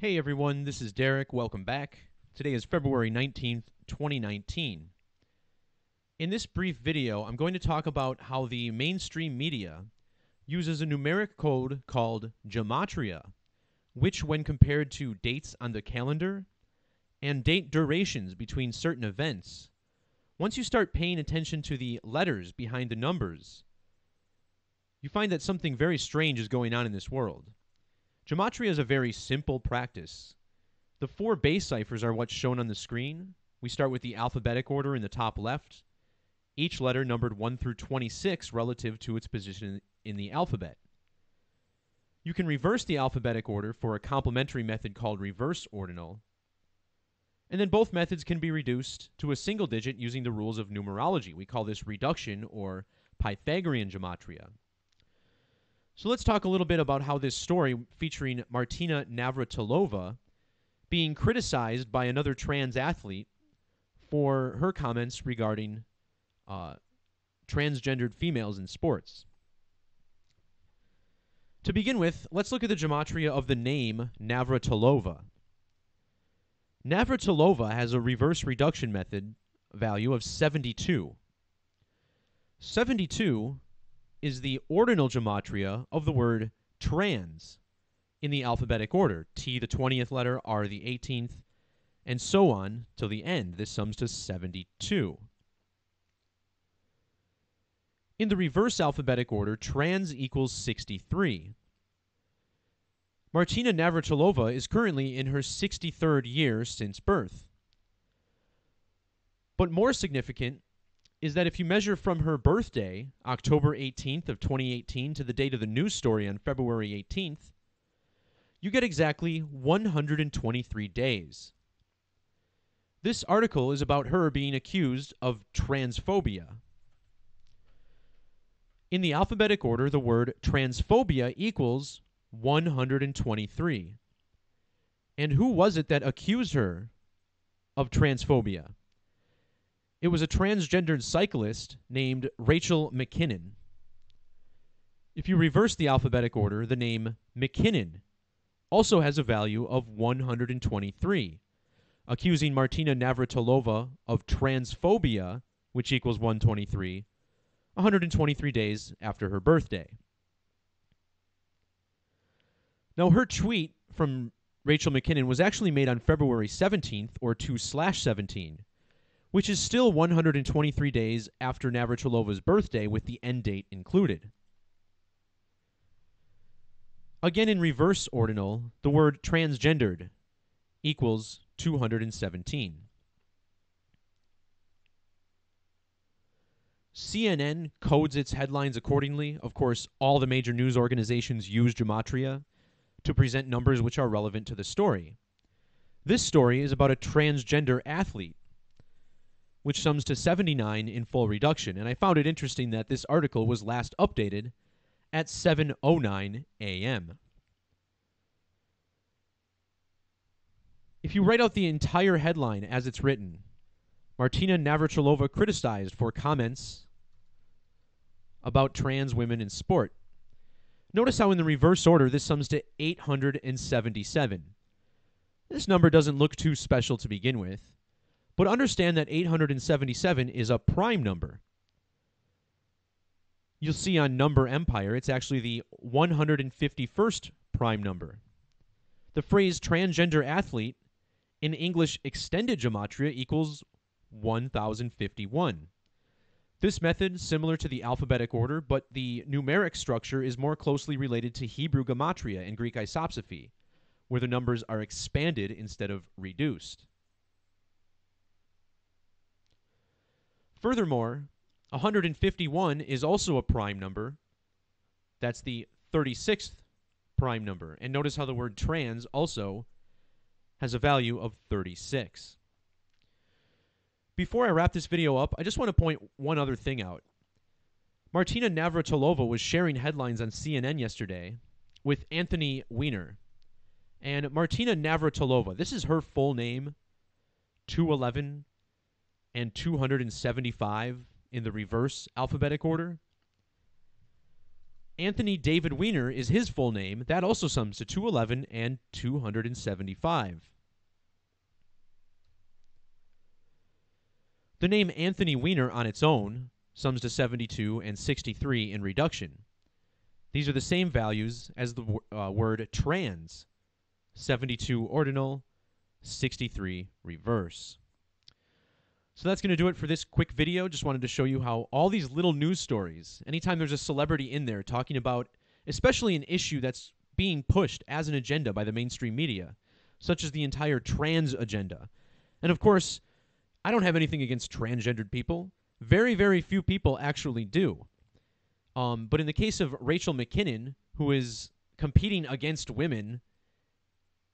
Hey everyone, this is Derek. Welcome back. Today is February 19th, 2019. In this brief video, I'm going to talk about how the mainstream media uses a numeric code called Gematria, which, when compared to dates on the calendar and date durations between certain events, once you start paying attention to the letters behind the numbers, you find that something very strange is going on in this world. Gematria is a very simple practice. The four base ciphers are what's shown on the screen. We start with the alphabetic order in the top left, each letter numbered 1 through 26 relative to its position in the alphabet. You can reverse the alphabetic order for a complementary method called reverse ordinal, and then both methods can be reduced to a single digit using the rules of numerology. We call this reduction or Pythagorean gematria. So let's talk a little bit about how this story featuring Martina Navratilova being criticized by another trans athlete for her comments regarding transgendered females in sports. To begin with, let's look at the gematria of the name Navratilova. Navratilova has a reverse reduction method value of 72. 72 is the ordinal gematria of the word trans in the alphabetic order. T the 20th letter, R the 18th, and so on till the end. This sums to 72. In the reverse alphabetic order, trans equals 63. Martina Navratilova is currently in her 63rd year since birth. But more significant is that if you measure from her birthday, October 18th of 2018, to the date of the news story on February 18th, you get exactly 123 days. This article is about her being accused of transphobia. In the alphabetic order, the word transphobia equals 123. And who was it that accused her of transphobia? It was a transgendered cyclist named Rachel McKinnon. If you reverse the alphabetic order, the name McKinnon also has a value of 123, accusing Martina Navratilova of transphobia, which equals 123, 123 days after her birthday. Now, her tweet from Rachel McKinnon was actually made on February 17th, or 2/17, which is still 123 days after Navratilova's birthday, with the end date included. Again, in reverse ordinal, the word transgendered equals 217. CNN codes its headlines accordingly. Of course, all the major news organizations use gematria to present numbers which are relevant to the story. This story is about a transgender athlete, which sums to 79 in full reduction. And I found it interesting that this article was last updated at 7:09 a.m. If you write out the entire headline as it's written, Martina Navratilova criticized for comments about trans women in sport. Notice how in the reverse order this sums to 877. This number doesn't look too special to begin with, but understand that 877 is a prime number. You'll see on Number Empire, it's actually the 151st prime number. The phrase transgender athlete in English extended gematria equals 1051. This method, similar to the alphabetic order, but the numeric structure is more closely related to Hebrew gematria and Greek isopsephy, where the numbers are expanded instead of reduced. Furthermore, 151 is also a prime number. That's the 36th prime number. And notice how the word trans also has a value of 36. Before I wrap this video up, I just want to point one other thing out. Martina Navratilova was sharing headlines on CNN yesterday with Anthony Weiner. And Martina Navratilova, this is her full name, 211 and 275 in the reverse alphabetic order. Anthony David Weiner is his full name. That also sums to 211 and 275. The name Anthony Weiner on its own sums to 72 and 63 in reduction. These are the same values as the word trans. 72 ordinal, 63 reverse. So that's going to do it for this quick video. Just wanted to show you how all these little news stories, anytime there's a celebrity in there talking about especially an issue that's being pushed as an agenda by the mainstream media, such as the entire trans agenda. And of course, I don't have anything against transgendered people. Very, very few people actually do. But in the case of Rachel McKinnon, who is competing against women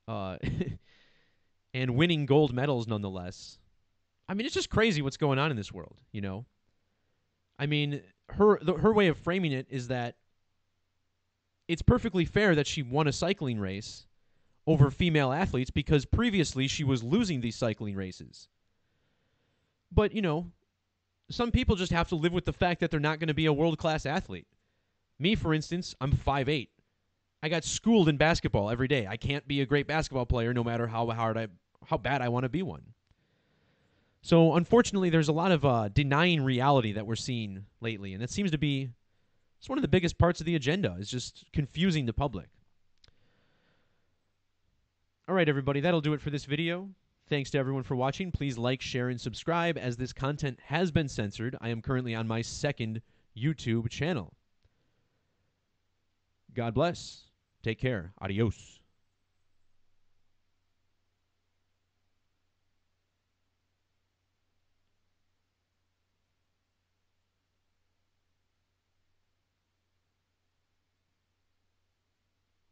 and winning gold medals nonetheless, I mean, it's just crazy what's going on in this world, you know? I mean, her way of framing it is that it's perfectly fair that she won a cycling race over female athletes because previously she was losing these cycling races. But, you know, some people just have to live with the fact that they're not going to be a world-class athlete. Me, for instance, I'm 5'8". I got schooled in basketball every day. I can't be a great basketball player no matter how bad I want to be one. So, unfortunately, there's a lot of denying reality that we're seeing lately, and it seems to be it's one of the biggest parts of the agenda, is just confusing the public. All right, everybody, that'll do it for this video. Thanks to everyone for watching. Please like, share, and subscribe, as this content has been censored. I am currently on my second YouTube channel. God bless. Take care. Adios.